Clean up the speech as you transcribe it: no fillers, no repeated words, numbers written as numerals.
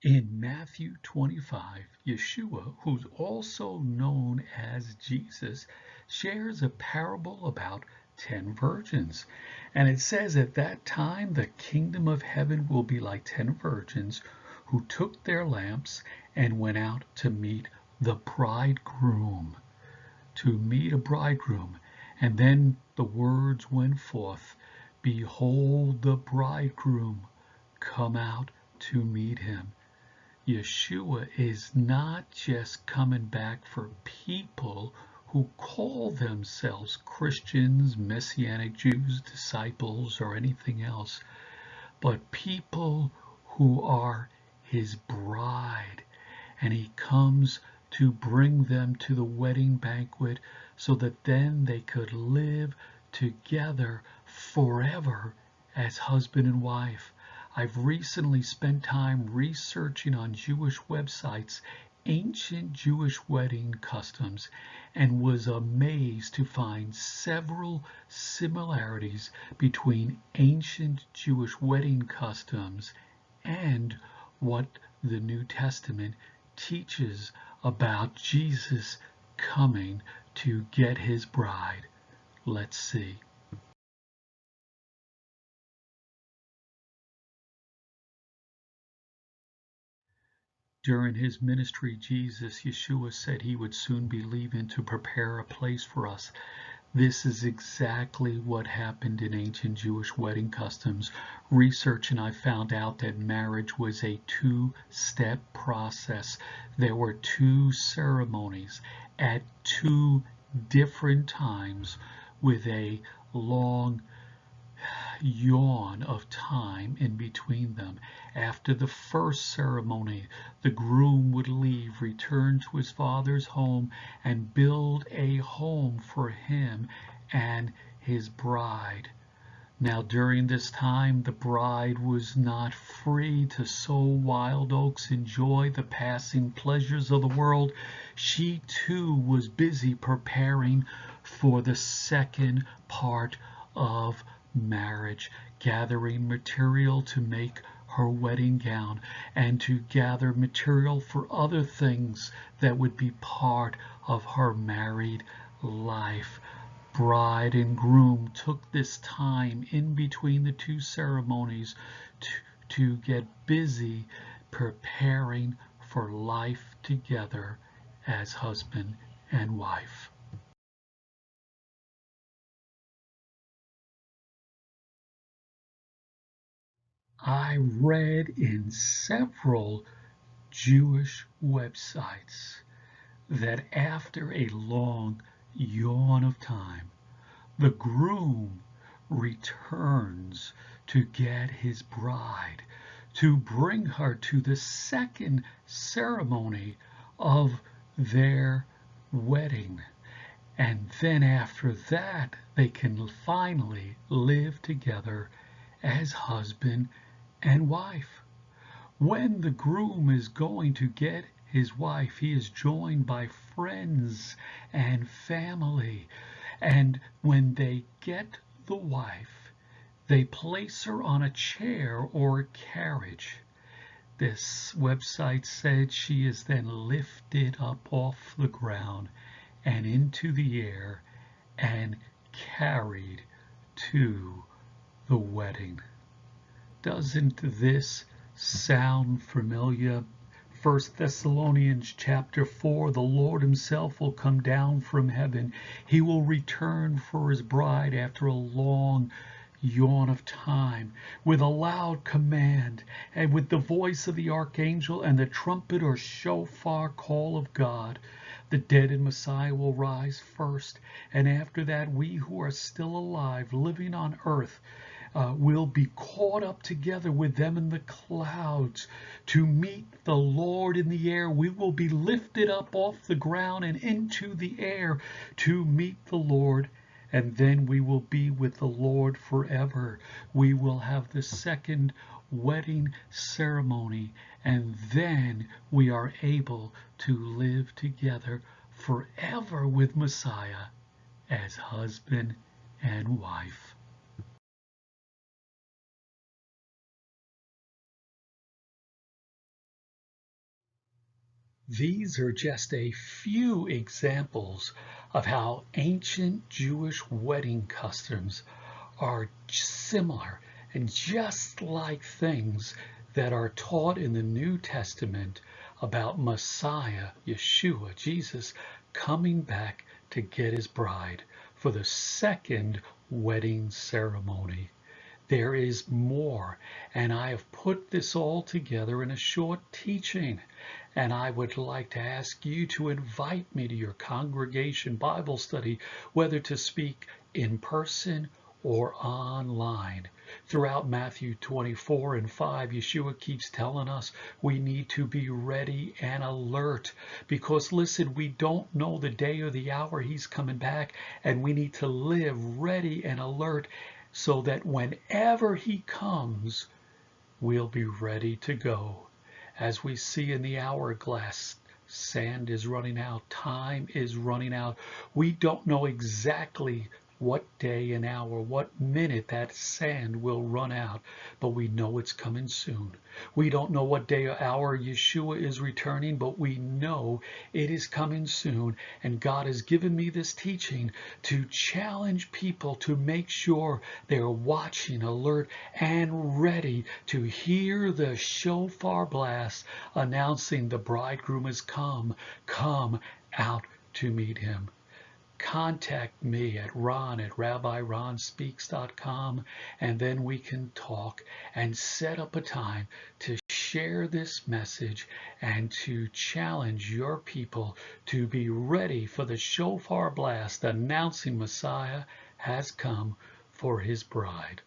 In Matthew 25, Yeshua, who's also known as Jesus, shares a parable about 10 virgins. And it says, at that time, the kingdom of heaven will be like 10 virgins who took their lamps and went out to meet the bridegroom. To meet a bridegroom. And then the words went forth, behold the bridegroom, come out to meet him. Yeshua is not just coming back for people who call themselves Christians, Messianic Jews, disciples, or anything else, but people who are his bride. And he comes to bring them to the wedding banquet so that then they could live together forever as husband and wife. I've recently spent time researching on Jewish websites ancient Jewish wedding customs and was amazed to find several similarities between ancient Jewish wedding customs and what the New Testament teaches about Jesus coming to get his bride. Let's see. During his ministry, Jesus, Yeshua, said he would soon be leaving to prepare a place for us. This is exactly what happened in ancient Jewish wedding customs. Researching, I found out that marriage was a two-step process. There were two ceremonies at two different times with a long yawn of time in between them. After the first ceremony, the groom would leave, return to his father's home, and build a home for him and his bride. Now, during this time, the bride was not free to sow wild oats, enjoy the passing pleasures of the world. She too was busy preparing for the second part of marriage, gathering material to make her wedding gown and to gather material for other things that would be part of her married life. Bride and groom took this time in between the two ceremonies to get busy preparing for life together as husband and wife. I read in several Jewish websites that after a long yawn of time, the groom returns to get his bride, to bring her to the second ceremony of their wedding. And then after that, they can finally live together as husband and wife. When the groom is going to get his wife, he is joined by friends and family. And when they get the wife, they place her on a chair or a carriage. This website said she is then lifted up off the ground and into the air and carried to the wedding. Doesn't this sound familiar? 1 Thessalonians chapter 4, the Lord himself will come down from heaven. He will return for his bride after a long yawn of time, with a loud command, and with the voice of the archangel and the trumpet or shofar call of God. The dead in Messiah will rise first, and after that we who are still alive, living on earth, will be caught up together with them in the clouds to meet the Lord in the air. We will be lifted up off the ground and into the air to meet the Lord, and then we will be with the Lord forever. We will have the second wedding ceremony, and then we are able to live together forever with Messiah as husband and wife. These are just a few examples of how ancient Jewish wedding customs are similar and just like things that are taught in the New Testament about Messiah, Yeshua, Jesus, coming back to get his bride for the second wedding ceremony. There is more, and I have put this all together in a short teaching. And I would like to ask you to invite me to your congregation Bible study, whether to speak in person or online. Throughout Matthew 24 and 5, Yeshua keeps telling us we need to be ready and alert because, listen, we don't know the day or the hour he's coming back, and we need to live ready and alert so that whenever he comes, we'll be ready to go. As we see in the hourglass, sand is running out, time is running out. We don't know exactly what day and hour, what minute that sand will run out, but we know it's coming soon. We don't know what day or hour Yeshua is returning, but we know it is coming soon. And God has given me this teaching to challenge people to make sure they're watching, alert, and ready to hear the shofar blast announcing the bridegroom has come. Come out to meet him. Contact me at ron@rabbironspeaks.com, and then we can talk and set up a time to share this message and to challenge your people to be ready for the shofar blast announcing Messiah has come for his bride.